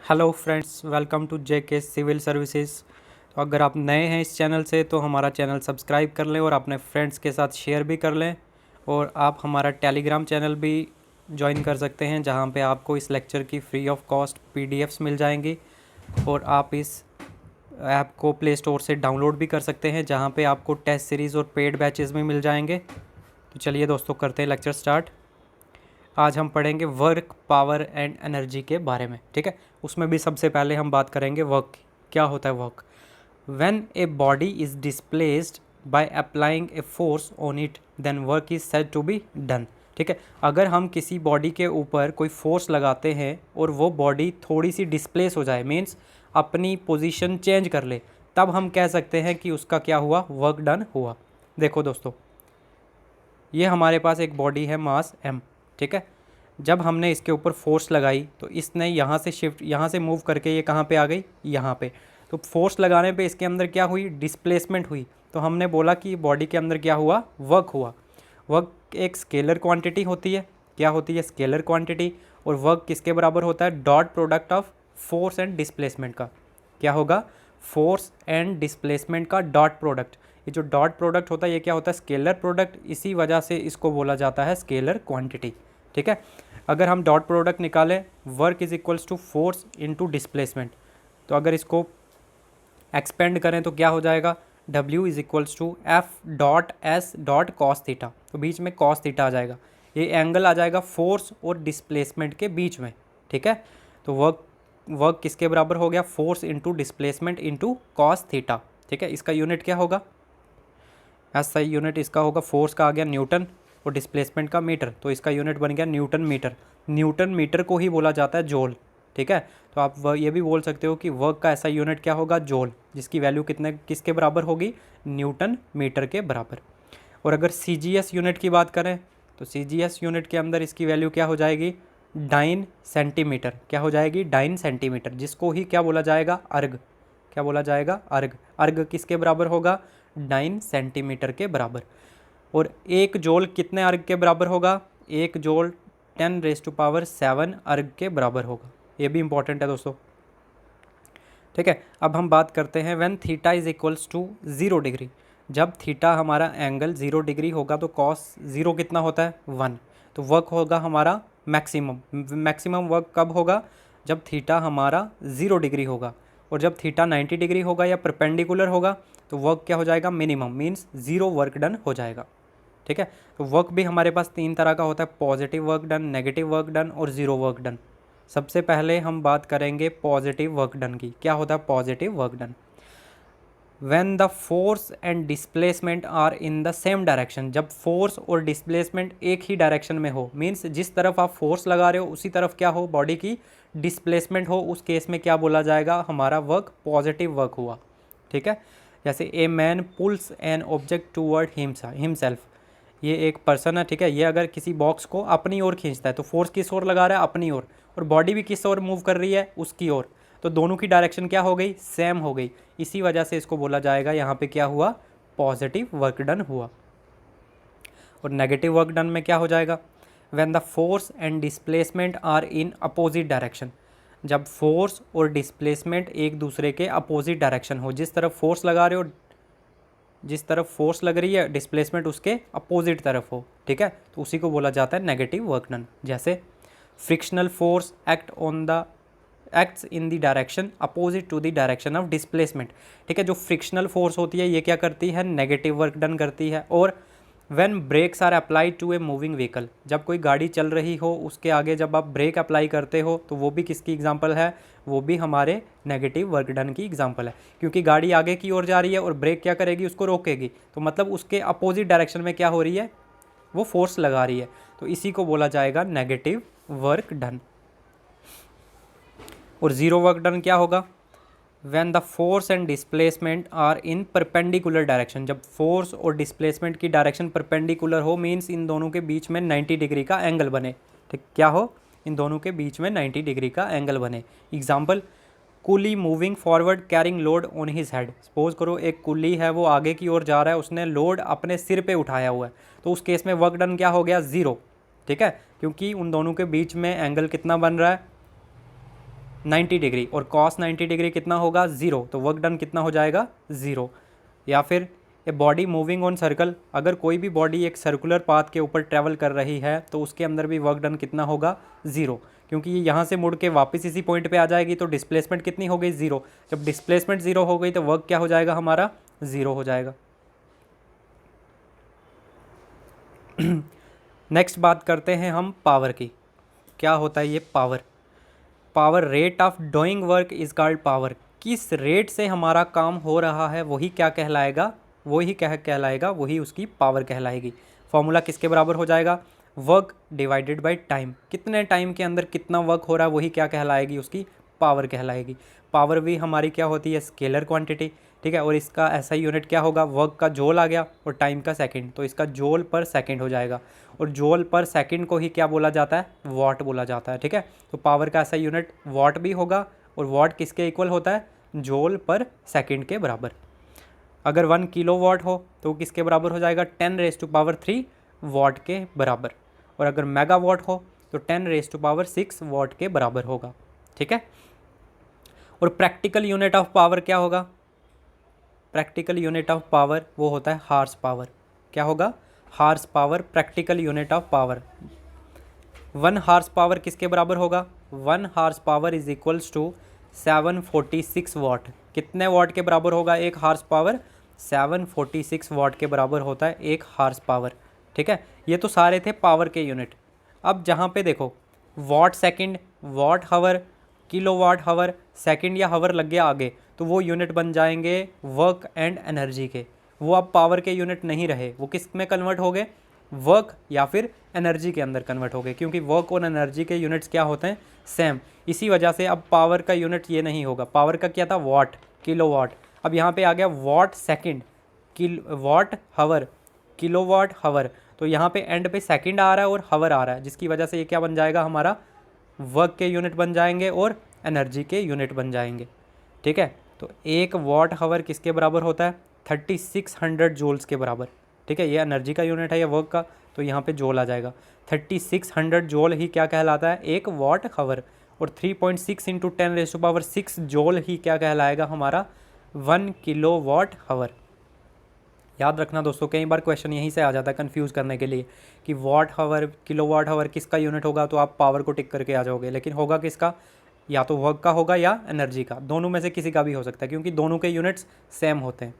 Hello friends, welcome to JK civil services. तो अगर आप नए हैं इस चैनल से तो हमारा चैनल सब्सक्राइब कर लें और अपने फ्रेंड्स के साथ शेयर भी कर लें। और आप हमारा टेलीग्राम चैनल भी ज्वाइन कर सकते हैं, जहां पे आपको इस लेक्चर की फ्री ऑफ कॉस्ट पीडीएफ्स मिल जाएंगी। और आप इस ऐप को प्ले स्टोर से डाउनलोड भी कर सकते हैं, जहां पे आपको टेस्ट सीरीज़ और पेड बैचेस भी मिल जाएंगे। तो चलिए दोस्तों, करते हैं लेक्चर स्टार्ट। आज हम पढ़ेंगे वर्क, पावर एंड एनर्जी के बारे में। ठीक है, उसमें भी सबसे पहले हम बात करेंगे वर्क। क्या होता है work? When a body is displaced by applying a force on it then work is said to be done. ठीक है, अगर हम किसी बॉडी के ऊपर कोई फोर्स लगाते हैं और वो बॉडी थोड़ी सी डिस्प्लेस हो जाए, मीन्स अपनी पोजीशन चेंज कर ले, तब हम कह सकते हैं कि उसका क्या हुआ, वर्क डन हुआ। देखो दोस्तों, ये हमारे पास एक बॉडी है मास m। ठीक है, जब हमने इसके ऊपर फोर्स लगाई तो इसने यहाँ से शिफ्ट, यहाँ से मूव करके ये कहाँ पे आ गई, यहाँ पे। तो फोर्स लगाने पे इसके अंदर क्या हुई, डिस्प्लेसमेंट हुई। तो हमने बोला कि बॉडी के अंदर क्या हुआ, वर्क हुआ। वर्क एक स्केलर क्वांटिटी होती है। क्या होती है, स्केलर क्वांटिटी। और वर्क किसके बराबर होता है, dot product of force and displacement का। क्या होगा, फोर्स एंड डिस्प्लेसमेंट का डॉट प्रोडक्ट। ये जो डॉट प्रोडक्ट होता है ये क्या होता है, स्केलर प्रोडक्ट। इसी वजह से इसको बोला जाता है स्केलर क्वांटिटी। ठीक है, अगर हम डॉट प्रोडक्ट निकालें, work is equals to force into displacement, तो अगर इसको एक्सपेंड करें तो क्या हो जाएगा, W is equals to f dot s dot cos theta. तो बीच में कॉस थीटा आ जाएगा, ये एंगल आ जाएगा फोर्स और डिस्प्लेसमेंट के बीच में। ठीक है, तो वर्क किसके बराबर हो गया, force into displacement into cos theta. ठीक है, इसका यूनिट क्या होगा, ऐसा यूनिट इसका होगा, फोर्स का आ गया न्यूटन और डिस्प्लेसमेंट का मीटर, तो इसका यूनिट बन गया न्यूटन मीटर। न्यूटन मीटर को ही बोला जाता है जूल। ठीक है, तो आप ये भी बोल सकते हो कि वर्क का ऐसा यूनिट क्या होगा, जूल, जिसकी वैल्यू किसके बराबर होगी, न्यूटन मीटर के बराबर। और अगर CGS यूनिट की बात करें तो CGS यूनिट के अंदर इसकी वैल्यू क्या हो जाएगी, डाइन सेंटीमीटर। क्या हो जाएगी, डाइन सेंटीमीटर, जिसको ही क्या बोला जाएगा, अर्ग। क्या बोला जाएगा, अर्ग। अर्ग किसके बराबर होगा, 9 सेंटीमीटर के बराबर। और एक जोल कितने अर्ग के बराबर होगा, एक जोल 10⁻7 अर्ग के बराबर होगा। ये भी इंपॉर्टेंट है दोस्तों। ठीक है, अब हम बात करते हैं when theta is equals to 0 degree. जब थीटा हमारा एंगल 0 डिग्री होगा तो कॉस 0 कितना होता है, 1। तो वर्क होगा हमारा मैक्सिमम। मैक्सिमम वर्क कब होगा, जब थीटा हमारा 0 डिग्री होगा। और जब थीटा 90 डिग्री होगा या परपेंडिकुलर होगा तो वर्क क्या हो जाएगा, मिनिमम, मीन्स 0 वर्क डन हो जाएगा। ठीक है, तो वर्क भी हमारे पास 3 तरह का होता है, positive work done, negative work done और 0 वर्क डन। सबसे पहले हम बात करेंगे पॉजिटिव वर्क डन की। क्या होता है positive work done, when the force and displacement are in the same direction. जब फोर्स और डिस्प्लेसमेंट एक ही डायरेक्शन में हो, मीन्स जिस तरफ आप फोर्स लगा रहे हो उसी तरफ क्या हो, बॉडी की डिस्प्लेसमेंट हो, उस केस में क्या बोला जाएगा, हमारा वर्क पॉजिटिव वर्क हुआ। ठीक है, जैसे a man pulls an object toward himself. ये एक पर्सन है, ठीक है, ये अगर किसी बॉक्स को अपनी ओर खींचता है तो फोर्स किस ओर लगा रहा है, अपनी ओर, और बॉडी भी किस ओर मूव कर रही है, उसकी ओर। तो दोनों की डायरेक्शन क्या हो गई, सेम हो गई। इसी वजह से इसको बोला जाएगा यहाँ पे क्या हुआ, पॉजिटिव वर्क डन हुआ। और नेगेटिव वर्क डन में क्या हो जाएगा, when the force and displacement are in opposite direction. जब फोर्स और डिस्प्लेसमेंट एक दूसरे के अपोजिट डायरेक्शन हो, जिस तरफ फोर्स लगा रहे हो, जिस तरफ फोर्स लग रही है, डिस्प्लेसमेंट उसके अपोजिट तरफ हो। ठीक है, तो उसी को बोला जाता है नेगेटिव वर्क डन। जैसे frictional force acts in the direction opposite to the direction of displacement. ठीक है, जो फ्रिक्शनल फोर्स होती है ये क्या करती है, नेगेटिव वर्क डन करती है। और when brakes are applied to a moving vehicle, जब कोई गाड़ी चल रही हो उसके आगे जब आप ब्रेक अप्लाई करते हो तो वो भी किसकी एग्जांपल है, वो भी हमारे नेगेटिव वर्क डन की एग्जांपल है। क्योंकि गाड़ी आगे की ओर जा रही है और ब्रेक क्या करेगी, उसको रोकेगी, तो मतलब उसके अपोजिट डायरेक्शन में क्या हो रही है, वो फोर्स लगा रही है। तो इसी को बोला जाएगा नेगेटिव वर्क डन। और 0 वर्क डन क्या होगा, when the force and displacement are in perpendicular direction. जब फोर्स और डिस्प्लेसमेंट की डायरेक्शन परपेंडिकुलर हो, मीन्स इन दोनों के बीच में 90 डिग्री का एंगल बने। ठीक, क्या हो, इन दोनों के बीच में 90 डिग्री का एंगल बने। Example, coolie moving forward carrying load on his head. Suppose करो एक कुली है, वो आगे की ओर जा रहा है, उसने लोड अपने सिर पे उठाया हुआ है, तो उस केस में वर्क डन क्या हो गया, 0। ठीक है, क्योंकि उन दोनों के बीच में एंगल कितना बन रहा है, 90 डिग्री और cos 90 डिग्री कितना होगा 0, तो वर्क डन कितना हो जाएगा 0। या फिर a body moving on circle, अगर कोई भी बॉडी एक सर्कुलर पाथ के ऊपर ट्रैवल कर रही है तो उसके अंदर भी वर्क डन कितना होगा 0, क्योंकि ये यहाँ से मुड़ के वापस इसी पॉइंट पे आ जाएगी तो डिस्प्लेसमेंट कितनी हो गई 0। जब डिस्प्लेसमेंट 0 हो गई तो वर्क क्या हो जाएगा हमारा 0 हो जाएगा। नेक्स्ट बात करते हैं हम पावर की। क्या होता है ये power? Power rate of doing work is called power. किस रेट से हमारा काम हो रहा है वही क्या कहलाएगा, वही क्या कहलाएगा, वही उसकी पावर कहलाएगी। फॉर्मूला किसके बराबर हो जाएगा? Work divided by time. कितने टाइम के अंदर कितना वर्क हो रहा है वही क्या कहलाएगी, उसकी पावर कहलाएगी। पावर भी हमारी क्या होती है? स्केलर क्वांटिटी, ठीक है। और इसका ऐसा यूनिट क्या होगा? वर्क का जोल आ गया और टाइम का सेकंड, तो इसका जोल पर सेकंड हो जाएगा। और जोल पर सेकंड को ही क्या बोला जाता है? वॉट बोला जाता है, ठीक है। तो पावर का ऐसा यूनिट वॉट भी होगा, और वॉट किसके इक्वल होता है? जोल पर सेकंड के बराबर। अगर 1 किलो वॉट हो तो किसके बराबर हो जाएगा? 10⁻³ वॉट के बराबर। और अगर मेगा वॉट हो तो 10⁻6 वॉट के बराबर होगा, ठीक है। और प्रैक्टिकल यूनिट ऑफ पावर क्या होगा? प्रैक्टिकल यूनिट ऑफ पावर वो होता है हार्स पावर। क्या होगा? Horse power practical unit of power. 1 horse power किसके बराबर होगा? 1 horse power is equals to 746 watt. कितने वॉट के बराबर होगा एक हार्स पावर? 746 वॉट के बराबर होता है एक हार्स पावर, ठीक है। ये तो सारे थे पावर के यूनिट। अब जहाँ पे देखो watt second, watt hour, kilowatt hour, second या हावर लग गया आगे, तो वो यूनिट बन जाएंगे वर्क एंड एनर्जी के। वो अब पावर के यूनिट नहीं रहे, वो किस में कन्वर्ट हो गए? वर्क या फिर एनर्जी के अंदर कन्वर्ट हो गए, क्योंकि वर्क और एनर्जी के यूनिट्स क्या होते हैं? सेम। इसी वजह से अब पावर का यूनिट ये नहीं होगा। पावर का क्या था? Watt, kilowatt. अब यहाँ पे आ गया watt second, watt hour, kilowatt hour. तो यहाँ पे एंड पे सेकंड आ रहा है और हावर आ रहा है, जिसकी वजह से ये क्या बन जाएगा हमारा? वर्क के यूनिट बन जाएंगे और एनर्जी के यूनिट बन जाएंगे, ठीक है। तो एक वॉट हावर किसके बराबर होता है? 3600 जूल्स के बराबर, ठीक है। ये एनर्जी का यूनिट है या वर्क का, तो यहाँ पे जोल आ जाएगा। 3600 जोल ही क्या कहलाता है? एक वॉट हावर। और 3.6 × 10⁻6 जोल ही क्या कहलाएगा हमारा? 1 किलो वॉट हावर। याद रखना दोस्तों, कई बार क्वेश्चन यहीं से आ जाता है कंफ्यूज करने के लिए कि वॉट हावर, किलो वाट हावर किसका यूनिट होगा, तो आप पावर को टिक करके आ जाओगे। लेकिन होगा किसका? या तो वर्क का होगा या एनर्जी का, दोनों में से किसी का भी हो सकता है, क्योंकि दोनों के यूनिट्स सेम होते हैं।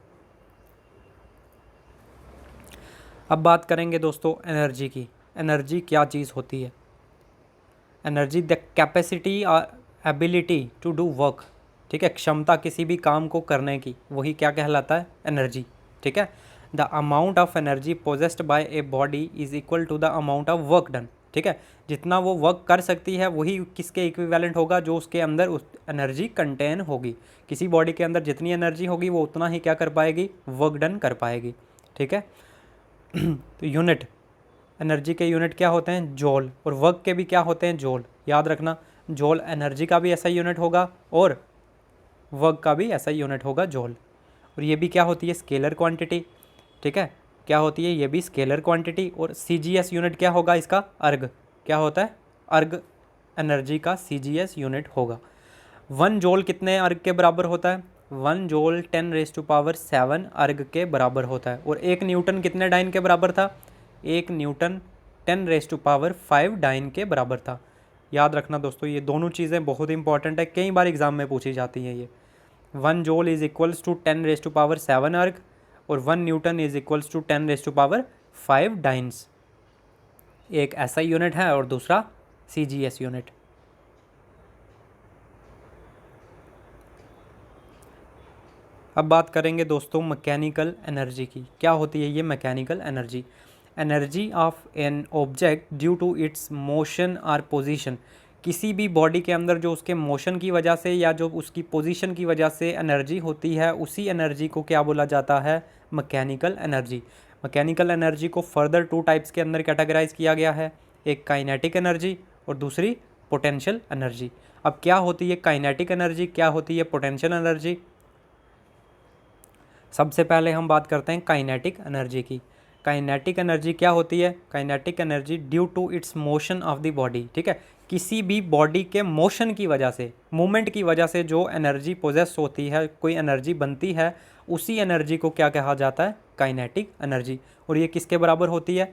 अब बात करेंगे दोस्तों एनर्जी की। एनर्जी क्या चीज़ होती है? Energy the capacity ability to do work, ठीक है। क्षमता किसी भी काम को करने की, वही क्या कहलाता है? एनर्जी, ठीक है। The amount of energy possessed by a body is equal to the amount of work done, ठीक है। जितना वो वर्क कर सकती है वही किसके इक्विवेलेंट होगा? जो उसके अंदर उस एनर्जी कंटेन होगी। किसी बॉडी के अंदर जितनी एनर्जी होगी वो उतना ही क्या कर पाएगी? वर्क डन कर पाएगी, ठीक है। तो यूनिट, एनर्जी के यूनिट क्या होते हैं? जॉल। और वर्क के भी क्या होते हैं? जॉल। याद रखना, जॉल एनर्जी का भी ऐसा यूनिट होगा और वर्क का भी ऐसा यूनिट होगा, जॉल। और ये भी क्या होती है? स्केलर क्वांटिटी, ठीक है। क्या होती है? ये भी स्केलर क्वांटिटी। और CGS यूनिट क्या होगा इसका? अर्ग। क्या होता है? अर्ग एनर्जी का CGS यूनिट होगा। 1 जॉल कितने अर्ग के बराबर होता है? 1 जॉल 10⁻7 अर्ग के बराबर होता है। और 1 न्यूटन कितने डाइन के बराबर था? 1 न्यूटन 10⁵ डाइन के बराबर था। याद रखना दोस्तों, ये दोनों चीज़ें बहुत इंपॉर्टेंट है, कई बार एग्जाम में पूछी जाती हैं ये। 1 जॉल इज इक्वल्स टू 10⁻7 अर्ग और 1 newton is equals to 10⁵ dynes. एक ऐसा यूनिट है और दूसरा CGS यूनिट। अब बात करेंगे दोस्तों मैकेनिकल एनर्जी की। क्या होती है ये mechanical energy? Energy of an object due to its motion और पोजीशन। किसी भी बॉडी के अंदर जो उसके मोशन की वजह से या जो उसकी पोजीशन की वजह से एनर्जी होती है, उसी एनर्जी को क्या बोला जाता है? Mechanical energy. मैकेनिकल एनर्जी को फर्दर 2 टाइप्स के अंदर कैटेगराइज किया गया है, एक काइनेटिक एनर्जी और दूसरी पोटेंशियल एनर्जी। अब क्या होती है काइनेटिक एनर्जी, क्या होती है पोटेंशियल एनर्जी? सबसे पहले हम बात करते हैं काइनेटिक एनर्जी की। काइनेटिक एनर्जी क्या होती है? Kinetic energy due to its motion of the body, ठीक है। किसी भी बॉडी के मोशन की वजह से, मूवमेंट की वजह से जो एनर्जी पोजेस होती है, कोई एनर्जी बनती है, उसी एनर्जी को क्या कहा जाता है? Kinetic energy. और ये किसके बराबर होती है?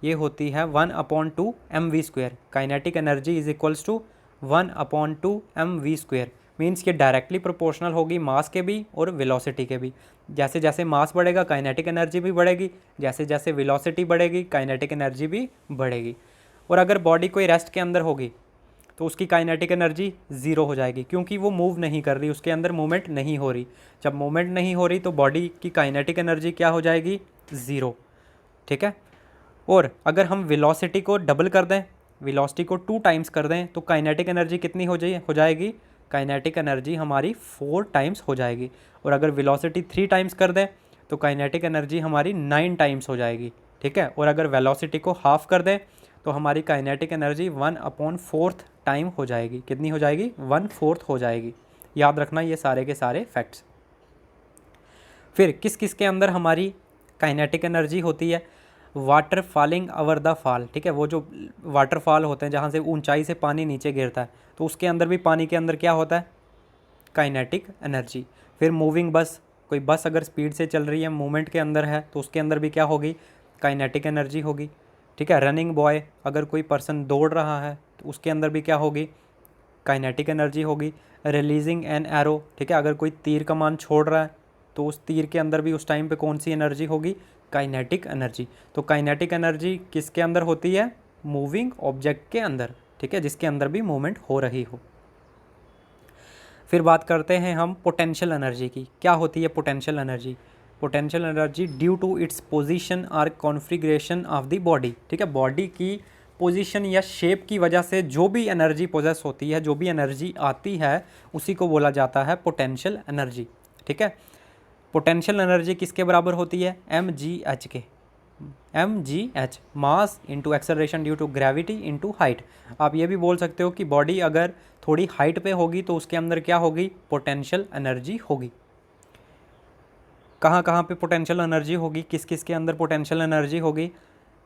ये होती है 1/2 mv²। Kinetic energy is equals to 1/2 mv²। Means ये डायरेक्टली प्रोपोर्शनल होगी मास के भी और वेलोसिटी के भी। जैसे जैसे मास बढ़ेगा काइनेटिक एनर्जी भी बढ़ेगी, जैसे जैसे वेलोसिटी बढ़ेगी काइनेटिक एनर्जी भी बढ़ेगी। और अगर बॉडी कोई रेस्ट के अंदर होगी तो उसकी काइनेटिक एनर्जी ज़ीरो हो जाएगी, क्योंकि वो मूव नहीं कर रही, उसके अंदर मूवमेंट नहीं हो रही। जब मूवमेंट नहीं हो रही तो बॉडी की काइनेटिक एनर्जी क्या हो जाएगी? ज़ीरो। ठीक है। और अगर हम वेलोसिटी को डबल कर दें, वेलोसिटी को 2 टाइम्स कर दें, तो काइनेटिक एनर्जी कितनी हो जाएगी? काइनेटिक एनर्जी हमारी 4 टाइम्स हो जाएगी। और अगर वेलोसिटी 3 टाइम्स कर दें तो काइनेटिक एनर्जी हमारी 9 टाइम्स हो जाएगी। ठीक है। और अगर वेलोसिटी को हाफ कर दें तो हमारी काइनेटिक एनर्जी 1/4 टाइम हो जाएगी। कितनी हो जाएगी? 1/4 हो जाएगी। याद रखना ये सारे के सारे फैक्ट्स। फिर किस किस के अंदर हमारी काइनेटिक एनर्जी होती है? Water falling over the fall. ठीक है। वो जो वाटरफॉल होते हैं जहाँ से ऊंचाई से पानी नीचे गिरता है, तो उसके अंदर भी, पानी के अंदर क्या होता है? Kinetic energy. फिर मूविंग बस, कोई बस अगर स्पीड से चल रही है, मूवमेंट के अंदर है, तो उसके अंदर भी क्या होगी? काइनेटिक एनर्जी होगी। ठीक है। रनिंग बॉय, अगर कोई पर्सन दौड़ रहा है तो उसके अंदर भी क्या होगी? काइनेटिक एनर्जी होगी। रिलीजिंग एन एरो, ठीक है, अगर कोई तीर कमान छोड़ रहा है तो उस तीर के अंदर भी उस टाइम पे कौन सी एनर्जी होगी? Kinetic energy. तो काइनेटिक एनर्जी किसके अंदर होती है? मूविंग ऑब्जेक्ट के अंदर। ठीक है, जिसके अंदर भी मूवमेंट हो रही हो। फिर बात करते हैं हम पोटेंशियल एनर्जी की। क्या होती है potential energy? Potential energy due to its position और कॉन्फ़िगरेशन ऑफ द बॉडी। ठीक है, बॉडी की पोजीशन या शेप की वजह से जो भी एनर्जी पोजेस होती है, जो भी एनर्जी आती है, उसी को बोला जाता है पोटेंशियल एनर्जी। ठीक है। पोटेंशियल एनर्जी किसके बराबर होती है? mgh के। mgh, mass into acceleration due to gravity into height. आप ये भी बोल सकते हो कि बॉडी अगर थोड़ी हाइट पे होगी तो उसके अंदर क्या होगी? पोटेंशियल एनर्जी होगी। कहाँ कहाँ पे पोटेंशियल एनर्जी होगी? किस किस के अंदर पोटेंशियल एनर्जी होगी?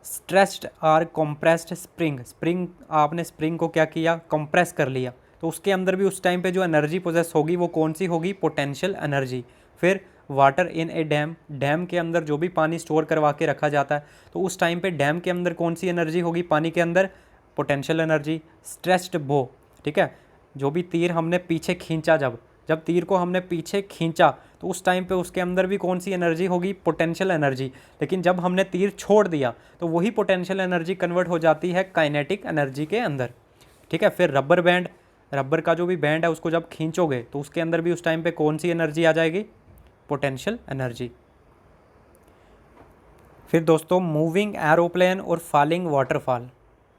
स्ट्रेस्ड और कंप्रेस्ड स्प्रिंग। स्प्रिंग, आपने स्प्रिंग को क्या किया? कंप्रेस कर लिया, तो उसके अंदर भी उस टाइम पे जो एनर्जी पोजेस होगी वो कौन सी होगी? Potential energy. फिर water in a dam, dam के अंदर जो भी पानी स्टोर करवा के रखा जाता है, तो उस टाइम पे डैम के अंदर कौन सी एनर्जी होगी? पानी के अंदर पोटेंशियल एनर्जी। स्ट्रेस्ड बो, ठीक है, जो भी तीर हमने पीछे खींचा, जब तीर को हमने पीछे खींचा तो उस टाइम पे उसके अंदर भी कौन सी एनर्जी होगी? Potential energy. लेकिन जब हमने तीर छोड़ दिया तो वही पोटेंशियल एनर्जी कन्वर्ट हो जाती है काइनेटिक एनर्जी के अंदर। ठीक है। फिर रबर बैंड, रबर का जो भी बैंड है उसको जब खींचोगे तो उसके अंदर भी उस टाइम पे कौन सी एनर्जी आ जाएगी? Potential energy. फिर दोस्तों मूविंग एरोप्लेन और फॉलिंग वाटरफॉल।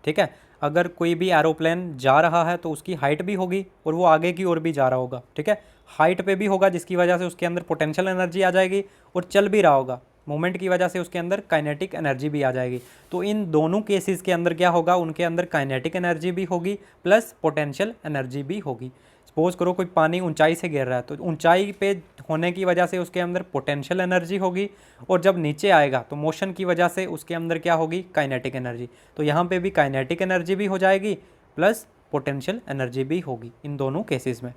ठीक है, अगर कोई भी एरोप्लेन जा रहा है तो उसकी हाइट भी होगी और वो आगे की ओर भी जा रहा होगा। ठीक है, हाइट पे भी होगा जिसकी वजह से उसके अंदर पोटेंशियल एनर्जी आ जाएगी, और चल भी रहा होगा, मूवमेंट की वजह से उसके अंदर काइनेटिक एनर्जी भी आ जाएगी। तो इन दोनों केसेस के अंदर क्या होगा? उनके अंदर काइनेटिक एनर्जी भी होगी प्लस पोटेंशियल एनर्जी भी होगी। सपोज करो कोई पानी ऊंचाई से गिर रहा है, तो ऊंचाई पे होने की वजह से उसके अंदर पोटेंशियल एनर्जी होगी, और जब नीचे आएगा तो मोशन की वजह से उसके अंदर क्या होगी? Kinetic energy. तो यहाँ पे भी काइनेटिक एनर्जी भी हो जाएगी प्लस पोटेंशियल एनर्जी भी होगी इन दोनों केसेस में।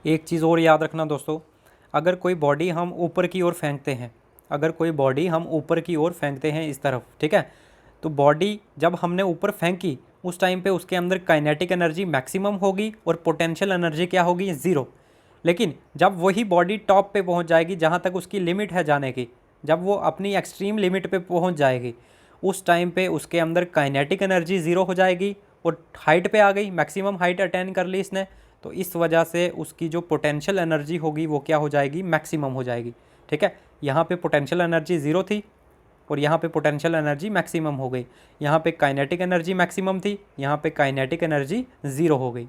एक चीज़ और याद रखना दोस्तों, अगर कोई बॉडी हम ऊपर की ओर फेंकते हैं, अगर कोई बॉडी हम ऊपर की ओर फेंकते हैं इस तरफ, ठीक है, तो बॉडी जब हमने ऊपर फेंकी उस टाइम पे उसके अंदर काइनेटिक एनर्जी मैक्सिमम होगी और पोटेंशियल एनर्जी क्या होगी? ज़ीरो। लेकिन जब वही बॉडी टॉप पे पहुंच जाएगी, जहां तक उसकी लिमिट है जाने की, जब वो अपनी एक्सट्रीम लिमिट पे पहुंच जाएगी, उस टाइम पे उसके अंदर काइनेटिक एनर्जी ज़ीरो हो जाएगी और हाइट पे आ गई, मैक्सिमम हाइट अटेन कर ली इसने, तो इस वजह से उसकी जो पोटेंशियल एनर्जी होगी वो क्या हो जाएगी? मैक्सिमम हो जाएगी। ठीक है, यहाँ पे पोटेंशियल एनर्जी ज़ीरो थी और यहाँ पे पोटेंशियल एनर्जी मैक्सिमम हो गई। यहाँ पे काइनेटिक एनर्जी मैक्सिमम थी, यहाँ पे काइनेटिक एनर्जी ज़ीरो हो गई।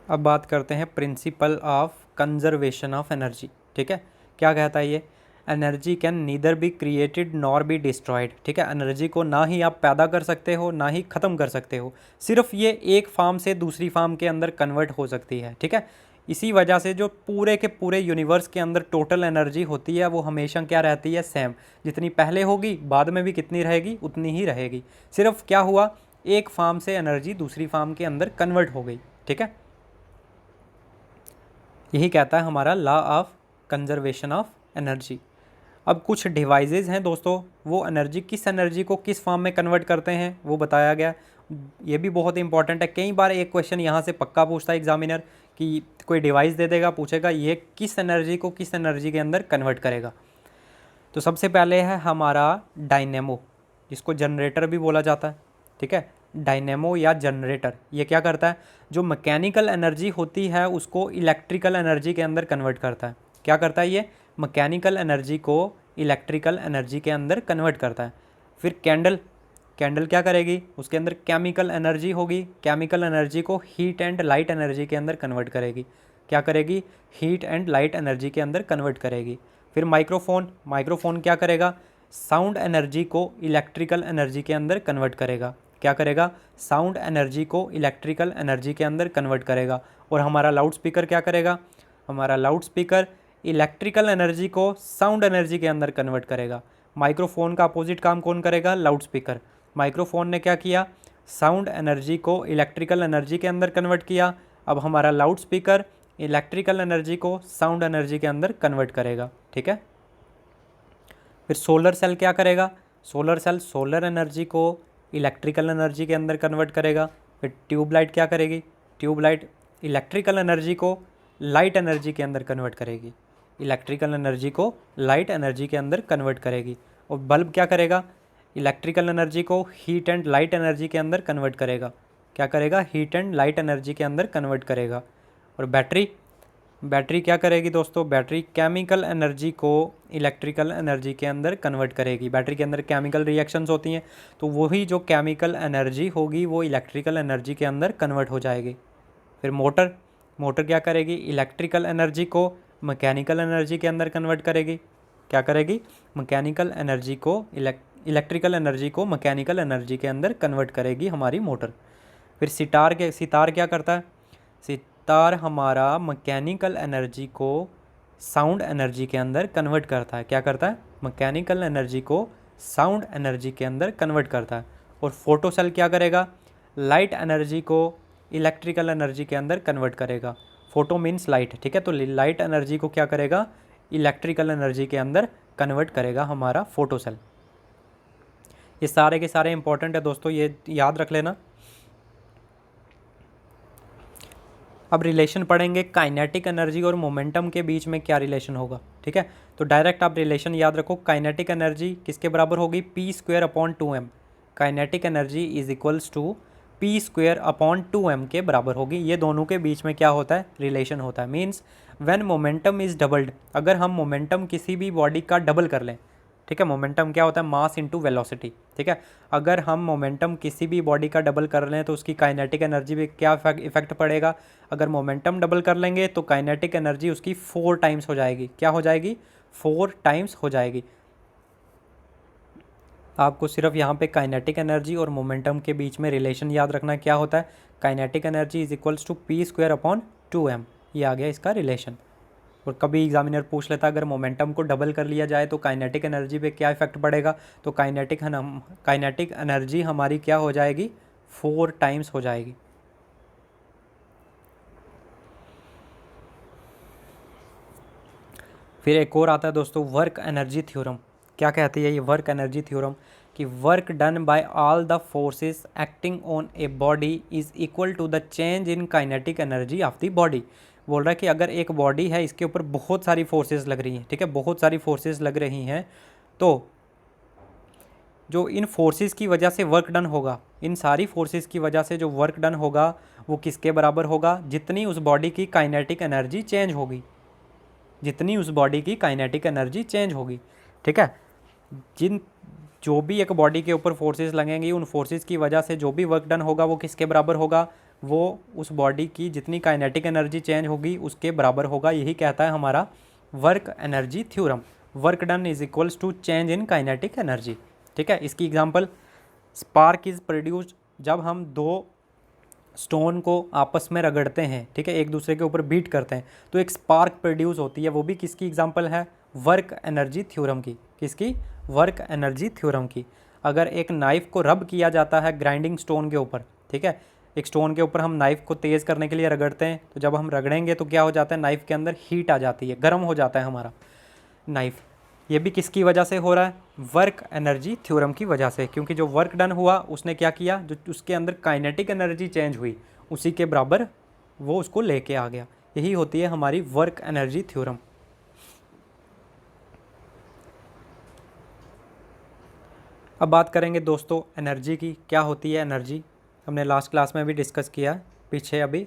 अब बात करते हैं principle of conservation of energy. ठीक है, क्या कहता है ये? Energy can neither be created nor be destroyed. ठीक है, एनर्जी को ना ही आप पैदा कर सकते हो ना ही ख़त्म कर सकते हो, सिर्फ ये एक फार्म से दूसरी फार्म के अंदर कन्वर्ट हो सकती है। ठीक है, इसी वजह से जो पूरे के पूरे यूनिवर्स के अंदर टोटल एनर्जी होती है वो हमेशा क्या रहती है, सेम। जितनी पहले होगी बाद में भी कितनी रहेगी, उतनी ही रहेगी। सिर्फ क्या हुआ, एक फॉर्म से एनर्जी दूसरी फॉर्म के अंदर कन्वर्ट हो गई। ठीक है, यही कहता है हमारा law of conservation of energy. अब कुछ डिवाइसेस हैं दोस्तों, वो एनर्जी किस एनर्जी को किस फॉर्म में कन्वर्ट करते हैं वो बताया गया। ये भी बहुत इंपॉर्टेंट है। कई बार एक क्वेश्चन यहाँ से पक्का पूछता है एग्जामिनर कि कोई डिवाइस दे देगा, पूछेगा ये किस एनर्जी को किस एनर्जी के अंदर कन्वर्ट करेगा। तो सबसे पहले है हमारा डायनेमो, जिसको जनरेटर भी बोला जाता है। ठीक है, डायनेमो या जनरेटर ये क्या करता है, जो मैकेनिकल एनर्जी होती है उसको इलेक्ट्रिकल एनर्जी के अंदर कन्वर्ट करता है। क्या करता है ये, मैकेनिकल एनर्जी को इलेक्ट्रिकल एनर्जी के अंदर कन्वर्ट करता है। फिर कैंडल, कैंडल क्या करेगी, उसके अंदर केमिकल एनर्जी होगी, केमिकल एनर्जी को हीट एंड लाइट एनर्जी के अंदर कन्वर्ट करेगी। क्या करेगी, हीट एंड लाइट एनर्जी के अंदर कन्वर्ट करेगी। फिर माइक्रोफोन, माइक्रोफोन क्या करेगा, साउंड एनर्जी को इलेक्ट्रिकल एनर्जी के अंदर कन्वर्ट करेगा। क्या करेगा, साउंड एनर्जी को इलेक्ट्रिकल एनर्जी के अंदर कन्वर्ट करेगा। और हमारा लाउड स्पीकर क्या करेगा, हमारा लाउड स्पीकर इलेक्ट्रिकल एनर्जी को साउंड एनर्जी के अंदर कन्वर्ट करेगा। माइक्रोफोन का अपोजिट काम कौन करेगा, लाउड स्पीकर। माइक्रोफोन ने क्या किया, साउंड एनर्जी को इलेक्ट्रिकल एनर्जी के अंदर कन्वर्ट किया। अब हमारा लाउड स्पीकर इलेक्ट्रिकल एनर्जी को साउंड एनर्जी के अंदर कन्वर्ट करेगा। ठीक है, फिर सोलर सेल क्या करेगा, सोलर सेल सोलर एनर्जी को इलेक्ट्रिकल एनर्जी के अंदर कन्वर्ट करेगा। फिर ट्यूबलाइट क्या करेगी, ट्यूबलाइट इलेक्ट्रिकल एनर्जी को लाइट एनर्जी के अंदर कन्वर्ट करेगी, इलेक्ट्रिकल एनर्जी को लाइट एनर्जी के अंदर कन्वर्ट करेगी। और बल्ब क्या करेगा, इलेक्ट्रिकल एनर्जी को हीट एंड लाइट एनर्जी के अंदर कन्वर्ट करेगा। क्या करेगा, हीट एंड लाइट एनर्जी के अंदर कन्वर्ट करेगा। और बैटरी, बैटरी क्या करेगी दोस्तों, बैटरी केमिकल एनर्जी को इलेक्ट्रिकल एनर्जी के अंदर कन्वर्ट करेगी। बैटरी के अंदर केमिकल रिएक्शंस होती हैं, तो वही जो केमिकल एनर्जी होगी वो इलेक्ट्रिकल एनर्जी के अंदर कन्वर्ट हो जाएगी। फिर मोटर, मोटर क्या करेगी, इलेक्ट्रिकल एनर्जी को मैकेनिकल एनर्जी के अंदर कन्वर्ट करेगी। क्या करेगी, मैकेनिकल एनर्जी को इलेक्ट्रिकल एनर्जी को मैकेनिकल एनर्जी के अंदर कन्वर्ट करेगी हमारी मोटर। फिर सितार क्या करता है, सितार हमारा मैकेनिकल एनर्जी को साउंड एनर्जी के अंदर कन्वर्ट करता है। क्या करता है, मैकेनिकल एनर्जी को साउंड एनर्जी के अंदर कन्वर्ट करता है। और फोटो सेल क्या करेगा, लाइट एनर्जी को इलेक्ट्रिकल एनर्जी के अंदर कन्वर्ट करेगा। फोटो मीन्स लाइट, ठीक है, तो लाइट एनर्जी को क्या करेगा, इलेक्ट्रिकल एनर्जी के अंदर कन्वर्ट करेगा हमारा फोटो सेल। ये सारे के सारे इंपॉर्टेंट है दोस्तों, ये याद रख लेना। अब रिलेशन पढ़ेंगे काइनेटिक एनर्जी और मोमेंटम के बीच में क्या रिलेशन होगा। ठीक है, तो डायरेक्ट आप रिलेशन याद रखो, काइनेटिक एनर्जी किसके बराबर होगी, p²/2m। Kinetic energy is equals to p²/2m के बराबर होगी। ये दोनों के बीच में क्या होता है, रिलेशन होता है। Means when momentum is doubled, अगर हम मोमेंटम किसी भी बॉडी का डबल कर लें, ठीक है, मोमेंटम क्या होता है, मास इनटू वेलोसिटी। ठीक है, अगर हम मोमेंटम किसी भी बॉडी का डबल कर लें तो उसकी काइनेटिक एनर्जी पे क्या इफेक्ट पड़ेगा। अगर मोमेंटम डबल कर लेंगे तो काइनेटिक एनर्जी उसकी 4 टाइम्स हो जाएगी। क्या हो जाएगी, 4 टाइम्स हो जाएगी। आपको सिर्फ यहाँ पे काइनेटिक एनर्जी और मोमेंटम के बीच में रिलेशन याद रखना क्या होता है, kinetic energy is equals to p²/2m। ये आ गया इसका रिलेशन। और कभी एग्जामिनर पूछ लेता है अगर मोमेंटम को डबल कर लिया जाए तो काइनेटिक एनर्जी पे क्या इफेक्ट पड़ेगा, तो काइनेटिक एनर्जी हमारी क्या हो जाएगी, 4 टाइम्स हो जाएगी। फिर एक और आता है दोस्तों वर्क एनर्जी थ्योरम। क्या कहती है ये वर्क एनर्जी थ्योरम, कि work done by all the forces acting on a body is equal to the change in kinetic energy of the body. बोल रहा है कि अगर एक बॉडी है, इसके ऊपर बहुत सारी फोर्सेस लग रही हैं, ठीक है, बहुत सारी फोर्सेस लग रही हैं, तो जो इन फोर्सेस की वजह से वर्क डन होगा, इन सारी फोर्सेस की वजह से जो वर्क डन होगा वो किसके बराबर होगा, जितनी उस बॉडी की काइनेटिक एनर्जी चेंज होगी, जितनी उस बॉडी की काइनेटिक एनर्जी चेंज होगी। ठीक है, जो भी एक बॉडी के ऊपर फोर्सेस लगेंगी, उन फोर्सेस की वजह से जो भी वर्क डन होगा वो किसके बराबर होगा, वो उस बॉडी की जितनी काइनेटिक एनर्जी चेंज होगी उसके बराबर होगा। यही कहता है हमारा work energy theorem. Work done is equals to change in kinetic energy. ठीक है, इसकी एग्जांपल, स्पार्क इज़ प्रोड्यूस्ड, जब हम दो स्टोन को आपस में रगड़ते हैं, ठीक है, एक दूसरे के ऊपर बीट करते हैं, तो एक स्पार्क प्रोड्यूस होती है। वो भी किसकी एग्जांपल है? वर्क एनर्जी थ्योरम की। किसकी? वर्क एनर्जी थ्योरम की। अगर एक नाइफ को रब किया जाता है ग्राइंडिंग स्टोन के ऊपर, ठीक है, एक स्टोन के ऊपर हम नाइफ को तेज़ करने के लिए रगड़ते हैं, तो जब हम रगड़ेंगे तो क्या हो जाता है? नाइफ के अंदर हीट आ जाती है, गर्म हो जाता है हमारा नाइफ। ये भी किसकी वजह से हो रहा है? वर्क एनर्जी थ्योरम की वजह से, क्योंकि जो वर्क डन हुआ उसने क्या किया, जो उसके अंदर काइनेटिक एनर्जी चेंज हुई उसी के बराबर वो उसको लेके आ गया। यही होती है हमारी वर्क एनर्जी थ्योरम। अब बात करेंगे दोस्तों एनर्जी की। क्या होती है एनर्जी? हमने लास्ट क्लास में भी डिस्कस किया पीछे अभी।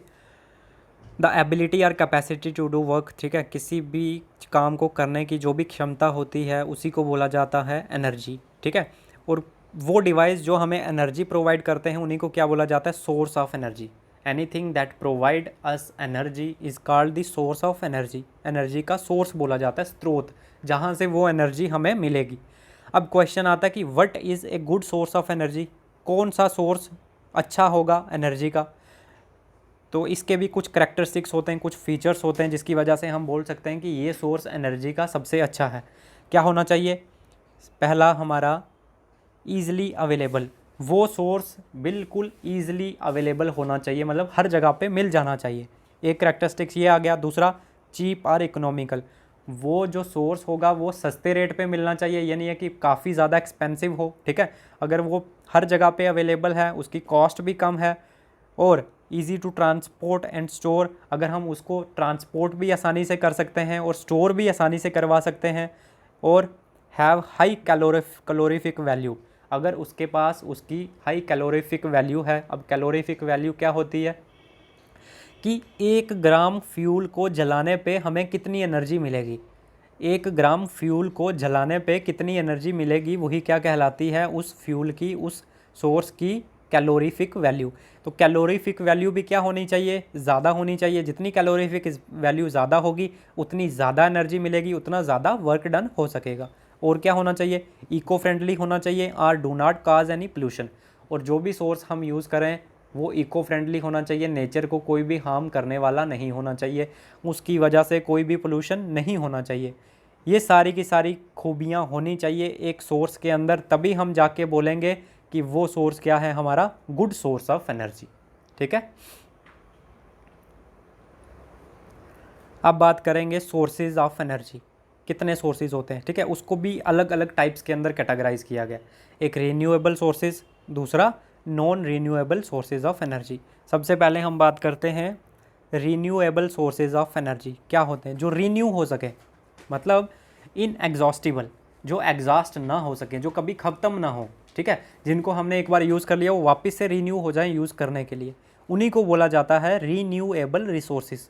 द एबिलिटी और कैपेसिटी टू डू वर्क, ठीक है, किसी भी काम को करने की जो भी क्षमता होती है उसी को बोला जाता है एनर्जी, ठीक है। और वो डिवाइस जो हमें एनर्जी प्रोवाइड करते हैं उन्हीं को क्या बोला जाता है? Source of energy. Anything that provide us energy is called the source of energy. Energy का सोर्स बोला जाता है, स्रोत, जहाँ से वो एनर्जी हमें मिलेगी। अब क्वेश्चन आता है कि what is a good source of energy? कौन सा सोर्स अच्छा होगा एनर्जी का? तो इसके भी कुछ करैक्टरिस्टिक्स होते हैं, कुछ फीचर्स होते हैं जिसकी वजह से हम बोल सकते हैं कि ये सोर्स एनर्जी का सबसे अच्छा है। क्या होना चाहिए? पहला हमारा ईज़िली अवेलेबल। वो सोर्स बिल्कुल ईज़िली अवेलेबल होना चाहिए, मतलब हर जगह पे मिल जाना चाहिए। एक करैक्टरिस्टिक्स ये आ गया। दूसरा, चीप और इकोनॉमिकल। वो जो सोर्स होगा वो सस्ते रेट पे मिलना चाहिए, ये नहीं है कि काफ़ी ज़्यादा एक्सपेंसिव हो, ठीक है। अगर वो हर जगह पे अवेलेबल है, उसकी कॉस्ट भी कम है, और easy to transport and store, अगर हम उसको ट्रांसपोर्ट भी आसानी से कर सकते हैं और स्टोर भी आसानी से करवा सकते हैं, और हैव हाई कैलोरीफिक वैल्यू, अगर उसके पास उसकी हाई कैलोरीफिक वैल्यू है। अब कैलोरीफिक वैल्यू क्या होती है? कि 1 ग्राम फ्यूल को जलाने पे हमें कितनी एनर्जी मिलेगी। 1 ग्राम फ्यूल को जलाने पे कितनी एनर्जी मिलेगी, वही क्या कहलाती है? उस फ्यूल की, उस सोर्स की कैलोरीफिक वैल्यू। तो कैलोरीफिक वैल्यू भी क्या होनी चाहिए? ज़्यादा होनी चाहिए। जितनी कैलोरीफिक वैल्यू ज़्यादा होगी उतनी ज़्यादा एनर्जी मिलेगी, उतना ज़्यादा वर्क डन हो सकेगा। और क्या होना चाहिए? इको फ्रेंडली होना चाहिए, और do not cause any pollution. और जो भी सोर्स हम यूज़ करें वो इको फ्रेंडली होना चाहिए, नेचर को कोई भी हार्म करने वाला नहीं होना चाहिए, उसकी वजह से कोई भी पोल्यूशन नहीं होना चाहिए। ये सारी की सारी खूबियाँ होनी चाहिए एक सोर्स के अंदर, तभी हम जाके बोलेंगे कि वो सोर्स क्या है? हमारा गुड सोर्स ऑफ एनर्जी, ठीक है। अब बात करेंगे सोर्सेज ऑफ एनर्जी। कितने सोर्सेज होते हैं, ठीक है, उसको भी अलग अलग टाइप्स के अंदर कैटेगराइज किया गया। एक रीन्यूएबल सोर्सेज, दूसरा non renewable sources of energy. सबसे पहले हम बात करते हैं रीन्यूएबल सोर्सेज ऑफ एनर्जी। क्या होते हैं? जो रीन्यू हो सके, मतलब इनएग्जॉस्टिबल, जो एग्जॉस्ट ना हो सके, जो कभी ख़त्म ना हो, ठीक है, जिनको हमने एक बार यूज़ कर लिया वो वापस से रीन्यू हो जाए यूज़ करने के लिए, उन्हीं को बोला जाता है renewable resources.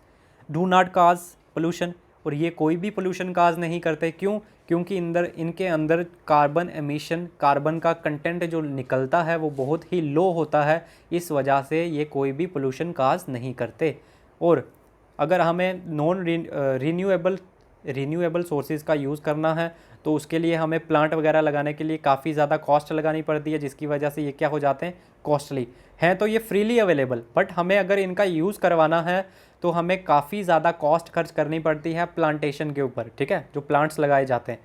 Do not cause pollution, और ये कोई भी पोल्यूशन काज नहीं करते। क्यों? क्योंकि इनके अंदर कार्बन एमिशन, कार्बन का कंटेंट जो निकलता है वो बहुत ही लो होता है, इस वजह से ये कोई भी पोल्यूशन काज नहीं करते। और अगर हमें नॉन रीन्यूएबल सोर्सेज का यूज़ करना है तो उसके लिए हमें प्लांट वगैरह लगाने के लिए काफ़ी ज़्यादा कॉस्ट लगानी पड़ती है, जिसकी वजह से ये क्या हो जाते हैं? कॉस्टली हैं। तो ये फ्रीली अवेलेबल, बट हमें अगर इनका यूज़ करवाना है तो हमें काफ़ी ज़्यादा कॉस्ट खर्च करनी पड़ती है प्लांटेशन के ऊपर, ठीक है, जो प्लांट्स लगाए जाते हैं।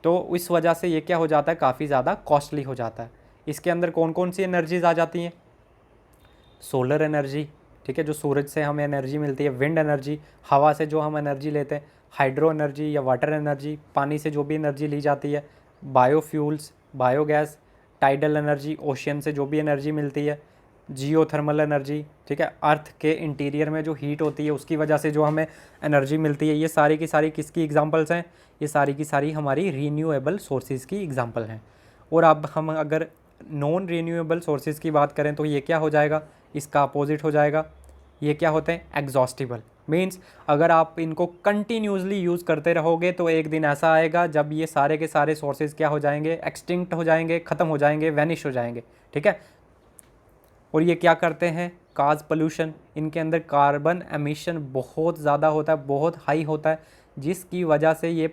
तो इस वजह से ये क्या हो जाता है? काफ़ी ज़्यादा कॉस्टली हो जाता है। इसके अंदर कौन कौन सी एनर्जीज आ जाती हैं? सोलर एनर्जी, ठीक है, जो सूरज से हमें एनर्जी मिलती है। विंड एनर्जी, हवा से जो हम एनर्जी लेते हैं। हाइड्रो एनर्जी या वाटर एनर्जी, पानी से जो भी एनर्जी ली जाती है। Biofuels, biogas. Tidal energy, ocean से जो भी एनर्जी मिलती है। जियोथर्मल एनर्जी, ठीक है, अर्थ के इंटीरियर में जो हीट होती है उसकी वजह से जो हमें एनर्जी मिलती है। ये सारी की सारी किसकी एग्जांपल्स हैं? ये सारी की सारी हमारी रीन्यूएबल सोर्सेज की एग्जांपल हैं। और अब हम अगर नॉन रीन्यूएबल सोर्सेज की बात करें तो ये क्या हो जाएगा? इसका अपोजिट हो जाएगा। ये क्या होते हैं? एग्जॉस्टिबल। मीन्स अगर आप इनको कंटिन्यूसली यूज़ करते रहोगे तो एक दिन ऐसा आएगा जब ये सारे के सारे सोर्सेज क्या हो जाएंगे? एक्सटिंक्ट हो जाएंगे, ख़त्म हो जाएंगे, वैनिश हो जाएंगे, ठीक है। और ये क्या करते हैं? काज पोल्यूशन। इनके अंदर कार्बन एमिशन बहुत ज़्यादा होता है, बहुत हाई होता है, जिसकी वजह से ये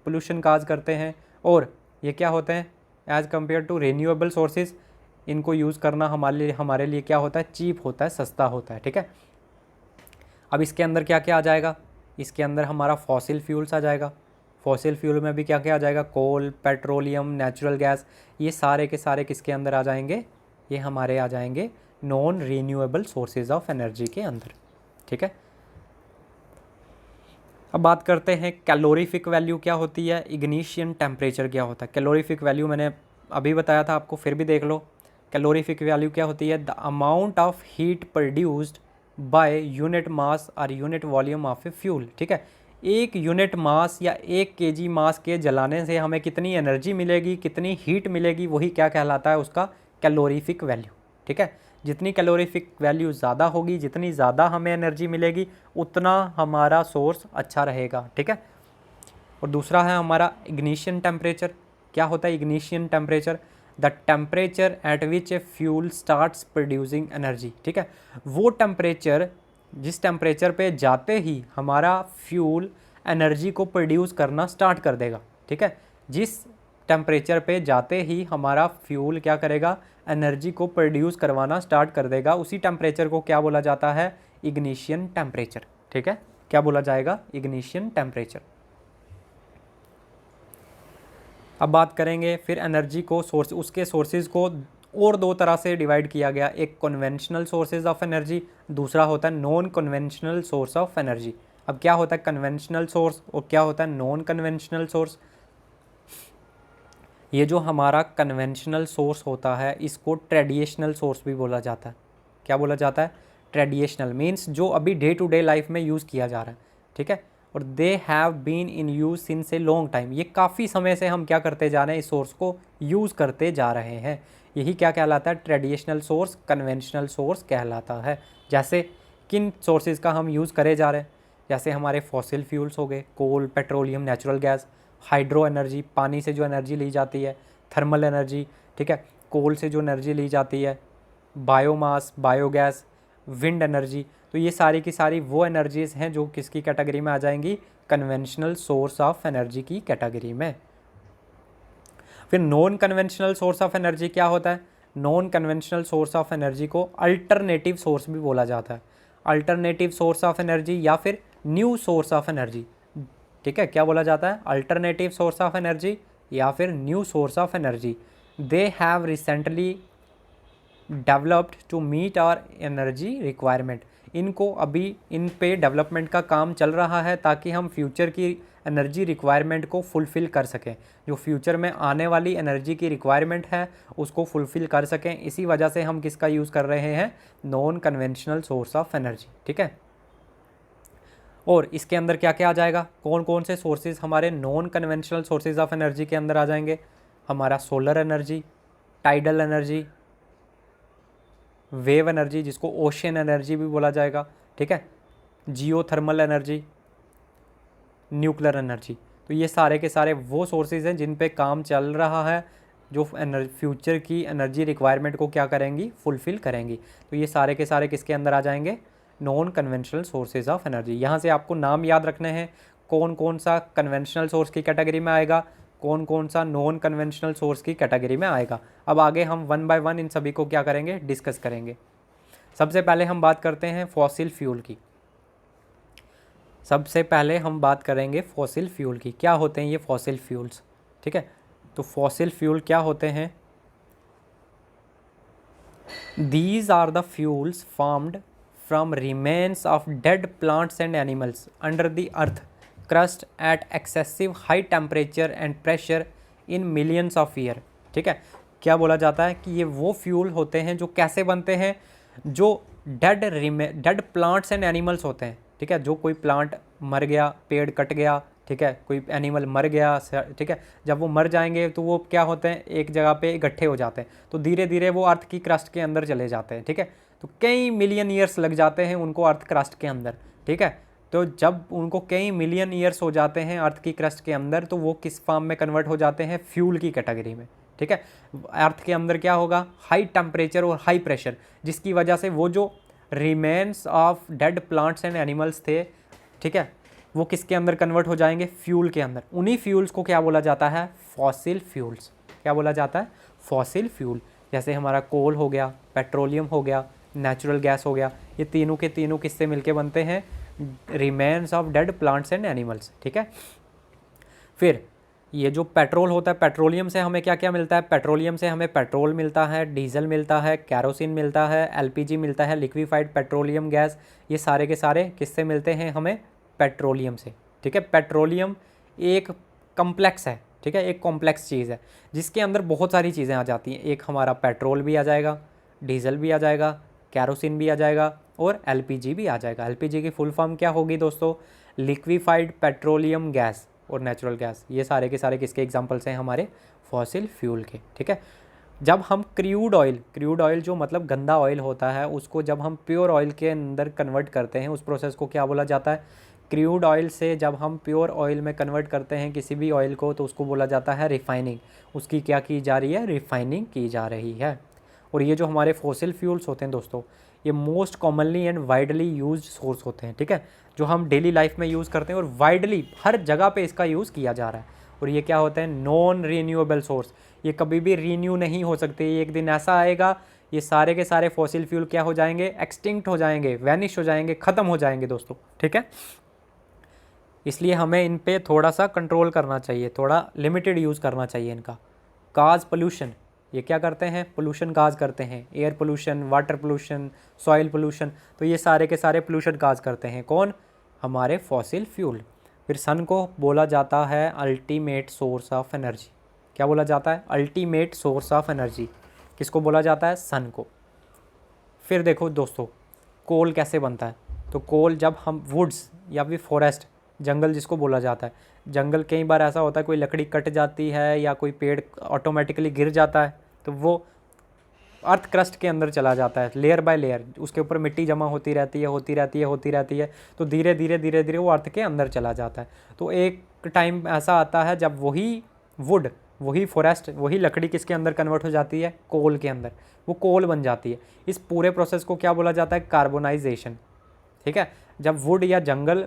पोल्यूशन काज करते हैं। और ये क्या होते हैं? As compare to renewable sources, इनको यूज़ करना हमारे लिए क्या होता है, चीप होता है, सस्ता होता है। ठीक है, अब इसके अंदर क्या क्या आ जाएगा, इसके अंदर हमारा फॉसिल फ्यूल्स आ जाएगा। फॉसिल फ्यूल में भी क्या क्या आ जाएगा, कोल, पेट्रोलियम, नेचुरल गैस, ये सारे के सारे किसके अंदर आ जाएंगे, ये हमारे आ जाएंगे non renewable sources of energy के अंदर। ठीक है, अब बात करते हैं कैलोरीफिक वैल्यू क्या होती है, इग्निशन टेम्परेचर क्या होता है। कैलोरीफिक वैल्यू मैंने अभी बताया था आपको, फिर भी देख लो। कैलोरीफिक वैल्यू क्या होती है, the amount of heat produced by unit mass और unit volume of a fuel. ठीक है, एक यूनिट मास या 1 केजी मास के जलाने से हमें कितनी एनर्जी मिलेगी, कितनी हीट मिलेगी, वही क्या कहलाता है, उसका कैलोरीफिक वैल्यू। ठीक है, जितनी कैलोरीफिक वैल्यू ज़्यादा होगी, जितनी ज़्यादा हमें एनर्जी मिलेगी, उतना हमारा सोर्स अच्छा रहेगा। ठीक है, और दूसरा है हमारा इग्निशन टेम्परेचर। क्या होता है ignition temperature, the temperature at which a fuel starts producing energy. ठीक है, वो टेम्परेचर, जिस टेम्परेचर पे जाते ही हमारा फ्यूल एनर्जी को प्रोड्यूस करना स्टार्ट कर देगा। ठीक है, जिस टेम्परेचर पे जाते ही हमारा फ्यूल क्या करेगा, एनर्जी को प्रोड्यूस करवाना स्टार्ट कर देगा, उसी टेम्परेचर को क्या बोला जाता है, इग्निशन टेम्परेचर। ठीक है, क्या बोला जाएगा, इग्निशन टेम्परेचर। अब बात करेंगे फिर एनर्जी को सोर्स, उसके सोर्सेज को और दो तरह से डिवाइड किया गया, एक कन्वेंशनल सोर्सेज ऑफ एनर्जी, दूसरा होता है non conventional source of energy. अब क्या होता है कन्वेंशनल सोर्स और क्या होता है नॉन कन्वेंशनल सोर्स। ये जो हमारा कन्वेंशनल सोर्स होता है इसको ट्रेडिशनल सोर्स भी बोला जाता है। क्या बोला जाता है, ट्रेडिशनल मीन्स जो अभी डे टू डे लाइफ में यूज़ किया जा रहा है। ठीक है, और they have been in use since a long time, ये काफ़ी समय से हम क्या करते जा रहे हैं, इस सोर्स को यूज़ करते जा रहे हैं। यही क्या कहलाता है, ट्रेडिशनल सोर्स, कन्वेंशनल सोर्स कहलाता है। जैसे किन सोर्सेज का हम यूज़ करे जा रहे हैं, जैसे हमारे फॉसिल फ्यूल्स हो गए, coal, petroleum, natural gas, hydro energy, पानी से जो एनर्जी ली जाती है, थर्मल एनर्जी, ठीक है, कोल से जो एनर्जी ली जाती है, बायोमास, बायोगैस, विंड एनर्जी। तो ये सारी की सारी वो एनर्जीज़ हैं जो किसकी कैटेगरी में आ जाएंगी, कन्वेंशनल सोर्स ऑफ एनर्जी की कैटेगरी में। फिर non conventional source of energy क्या होता है, non conventional source of energy को अल्टरनेटिव सोर्स भी बोला जाता है। अल्टरनेटिव सोर्स ऑफ एनर्जी या फिर न्यू सोर्स ऑफ एनर्जी। ठीक है, क्या बोला जाता है, अल्टरनेटिव सोर्स ऑफ एनर्जी या फिर new source of energy. They have recently developed to meet our energy requirement. इनको अभी इन पे डेवलपमेंट का काम चल रहा है ताकि हम फ्यूचर की एनर्जी रिक्वायरमेंट को फुलफ़िल कर सकें, जो फ्यूचर में आने वाली एनर्जी की रिक्वायरमेंट है उसको फुलफ़िल कर सकें। इसी वजह से हम किसका यूज़ कर रहे हैं, non conventional source of energy. ठीक है, और इसके अंदर क्या क्या आ जाएगा, कौन कौन से सोर्सेज हमारे non conventional sources of energy के अंदर आ जाएंगे, हमारा solar energy, tidal energy, wave energy जिसको ओशन एनर्जी भी बोला जाएगा, ठीक है, जियोथर्मल एनर्जी, न्यूक्लियर एनर्जी। तो ये सारे के सारे वो सोर्सेज हैं जिन पे काम चल रहा है, जो फ्यूचर की एनर्जी रिक्वायरमेंट को क्या करेंगी, फुलफ़िल करेंगी। तो ये सारे के सारे किसके अंदर आ जाएंगे, non conventional sources of energy. यहाँ से आपको नाम याद रखने हैं, कौन कौन सा कन्वेंशनल सोर्स की कैटेगरी में आएगा, कौन कौन सा नॉन कन्वेंशनल सोर्स की कैटेगरी में आएगा। अब आगे हम वन बाय वन इन सभी को क्या करेंगे, डिस्कस करेंगे। सबसे पहले हम बात करते हैं फॉसिल फ्यूल की। सबसे पहले हम बात करेंगे फॉसिल फ्यूल की। क्या होते हैं ये फॉसिल फ्यूल्स, ठीक है। तो फॉसिल फ्यूल क्या होते हैं, these are the fuels formed from remains of dead plants and animals under the earth crust at excessive high temperature and pressure in millions of year. ठीक है, क्या बोला जाता है कि ये वो फ्यूल होते हैं जो कैसे बनते हैं, जो डेड प्लांट्स एंड एनिमल्स होते हैं। ठीक है, जो कोई प्लांट मर गया, पेड़ कट गया, ठीक है, कोई एनिमल मर गया, ठीक है, जब वो मर जाएंगे तो वो क्या होते हैं, एक जगह पे इकट्ठे हो जाते हैं, तो धीरे धीरे वो अर्थ की क्रस्ट के अंदर चले जाते हैं। ठीक है, तो कई मिलियन ईयर्स लग जाते हैं उनको अर्थ क्रस्ट के अंदर। ठीक है, तो जब उनको कई मिलियन ईयर्स हो जाते हैं अर्थ की क्रस्ट के अंदर, तो वो किस फॉर्म में कन्वर्ट हो जाते हैं, फ्यूल की कैटेगरी में। ठीक है, अर्थ के अंदर क्या होगा, हाई टेम्परेचर और हाई प्रेशर, जिसकी वजह से वो जो remains of dead plants and animals थे, ठीक है, वो किसके अंदर कन्वर्ट हो जाएंगे, फ्यूल के अंदर। उन्हीं फ्यूल्स को क्या बोला जाता है, फॉसिल फ्यूल्स। क्या बोला जाता है, फॉसिल फ्यूल। जैसे हमारा कोल हो गया, पेट्रोलियम हो गया, नेचुरल गैस हो गया, ये तीनों के तीनों किससे मिलके बनते हैं? Remains of dead plants and animals, ठीक है। फिर ये जो पेट्रोल होता है, पेट्रोलियम से हमें क्या क्या मिलता है? पेट्रोलियम से हमें पेट्रोल मिलता है, डीजल मिलता है, कैरोसिन मिलता है, एलपीजी मिलता है, लिक्विफाइड पेट्रोलियम गैस। ये सारे के सारे किससे मिलते हैं हमें? पेट्रोलियम से, ठीक है। पेट्रोलियम एक कम्प्लेक्स है, ठीक है, एक कॉम्प्लेक्स चीज़ है जिसके अंदर बहुत सारी चीज़ें आ जाती हैं। एक हमारा पेट्रोल भी आ जाएगा, डीजल भी आ जाएगा, कैरोसिन भी आ जाएगा और एलपीजी भी आ जाएगा। एलपीजी की फुल फॉर्म क्या होगी दोस्तों? लिक्विफाइड पेट्रोलियम गैस और नेचुरल गैस। ये सारे के सारे किसके एग्जांपल्स हैं? हमारे फॉसिल फ्यूल के, ठीक है। जब हम क्रूड ऑयल जो मतलब गंदा ऑयल होता है, उसको जब हम प्योर ऑयल के अंदर कन्वर्ट करते हैं, उस प्रोसेस को क्या बोला जाता है? क्रूड ऑयल से जब हम प्योर ऑयल में कन्वर्ट करते हैं किसी भी ऑयल को, तो उसको बोला जाता है रिफाइनिंग। उसकी क्या की जा रही है? रिफाइनिंग की जा रही है। और ये जो हमारे फॉसिल फ्यूल्स होते हैं दोस्तों, ये most commonly and widely used source होते हैं, ठीक है, जो हम डेली लाइफ में यूज़ करते हैं और वाइडली हर जगह पे इसका यूज़ किया जा रहा है। और ये क्या होते हैं? Non renewable source. ये कभी भी रीन्यू नहीं हो सकते। एक दिन ऐसा आएगा ये सारे के सारे फॉसिल फ्यूल क्या हो जाएंगे? एक्सटिंक्ट हो जाएंगे, वैनिश हो जाएंगे, ख़त्म हो जाएंगे दोस्तों, ठीक है। इसलिए हमें इन पे थोड़ा सा कंट्रोल करना चाहिए, थोड़ा लिमिटेड यूज़ करना चाहिए इनका। काज पोल्यूशन, ये क्या करते हैं? पोल्यूशन काज करते हैं। Air pollution, water pollution, soil pollution, तो ये सारे के सारे पोल्यूशन काज करते हैं कौन? हमारे फॉसिल फ्यूल। फिर सन को बोला जाता है अल्टीमेट सोर्स ऑफ एनर्जी। क्या बोला जाता है? Ultimate source of energy. किसको बोला जाता है? सन को। फिर देखो दोस्तों, कोल कैसे बनता है? तो कोल जब हम वुड्स या फिर फॉरेस्ट, जंगल जिसको बोला जाता है, जंगल कई बार ऐसा होता है कोई लकड़ी कट जाती है या कोई पेड़ ऑटोमेटिकली गिर जाता है, तो वो अर्थ क्रस्ट के अंदर चला जाता है, लेयर बाय लेयर उसके ऊपर मिट्टी जमा होती रहती है, तो धीरे धीरे वो अर्थ के अंदर चला जाता है। तो एक टाइम ऐसा आता है जब वही वुड, वही फॉरेस्ट, वही लकड़ी किसके अंदर कन्वर्ट हो जाती है? कोल के अंदर। वो कोल बन जाती है। इस पूरे प्रोसेस को क्या बोला जाता है? कार्बोनाइजेशन, ठीक है। जब वुड या जंगल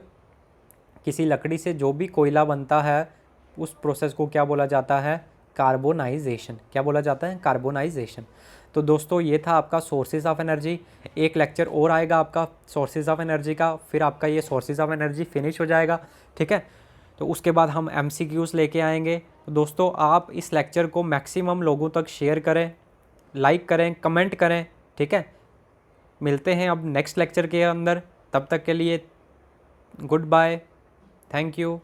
किसी लकड़ी से जो भी कोयला बनता है, उस प्रोसेस को क्या बोला जाता है? कार्बोनाइजेशन। क्या बोला जाता है? कार्बोनाइजेशन। तो दोस्तों ये था आपका सोर्सेज ऑफ एनर्जी। एक लेक्चर और आएगा आपका सोर्सेज ऑफ एनर्जी का, फिर आपका ये सोर्सेज ऑफ एनर्जी फिनिश हो जाएगा, ठीक है। तो उसके बाद हम MCQs लेके आएंगे। तो दोस्तों आप इस लेक्चर को मैक्सिमम लोगों तक शेयर करें, लाइक करें, कमेंट करें, ठीक है। मिलते हैं अब नेक्स्ट लेक्चर के अंदर, तब तक के लिए गुड बाय, थैंक यू।